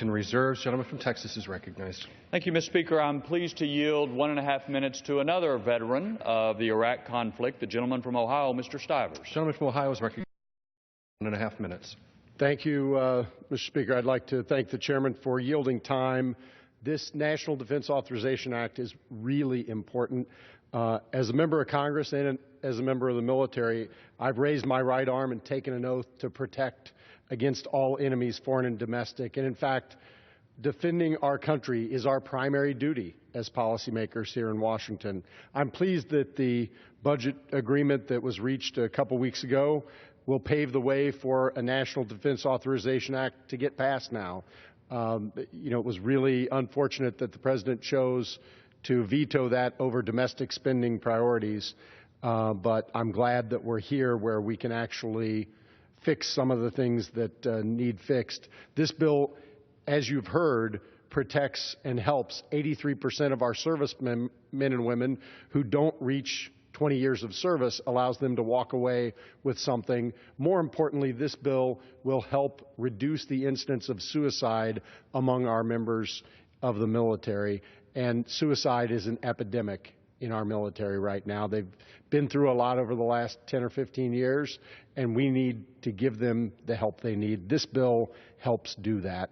Reserves. Gentleman from Texas is recognized. Thank you, Mr. Speaker. I'm pleased to yield 1.5 minutes to another veteran of the Iraq conflict, the gentleman from Ohio, Mr. Stivers. Gentleman from Ohio is recognized. 1.5 minutes. Thank you, Mr. Speaker. I'd like to thank the chairman for yielding time. This National Defense Authorization Act is really important. As a member of Congress and as a member of the military, I've raised my right arm and taken an oath to protect against all enemies, foreign and domestic. And in fact, defending our country is our primary duty as policymakers here in Washington. I'm pleased that the budget agreement that was reached a couple weeks ago will pave the way for a National Defense Authorization Act to get passed now. It was really unfortunate that the president chose to veto that over domestic spending priorities, but I'm glad that we're here where we can actually fix some of the things that need fixed. This bill, as you've heard, protects and helps 83% of our servicemen and women who don't reach 20 years of service, allows them to walk away with something. More importantly, this bill will help reduce the incidence of suicide among our members of the military. And suicide is an epidemic in our military right now. They've been through a lot over the last 10 or 15 years, and we need to give them the help they need. This bill helps do that.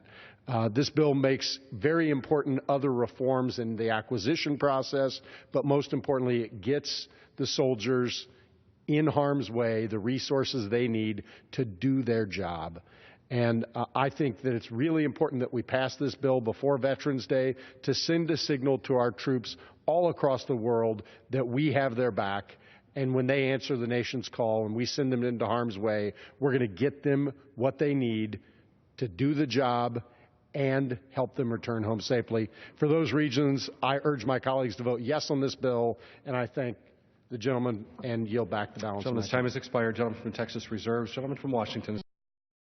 This bill makes very important other reforms in the acquisition process, but most importantly, it gets the soldiers in harm's way the resources they need to do their job. And I think that it's really important that we pass this bill before Veterans Day to send a signal to our troops all across the world that we have their back. And when they answer the nation's call and we send them into harm's way, we're going to get them what they need to do the job and help them return home safely. For those reasons, I urge my colleagues to vote yes on this bill, and I thank the gentleman and yield back the balance. Gentleman's time has expired. Gentleman from Texas reserves. Gentleman from Washington.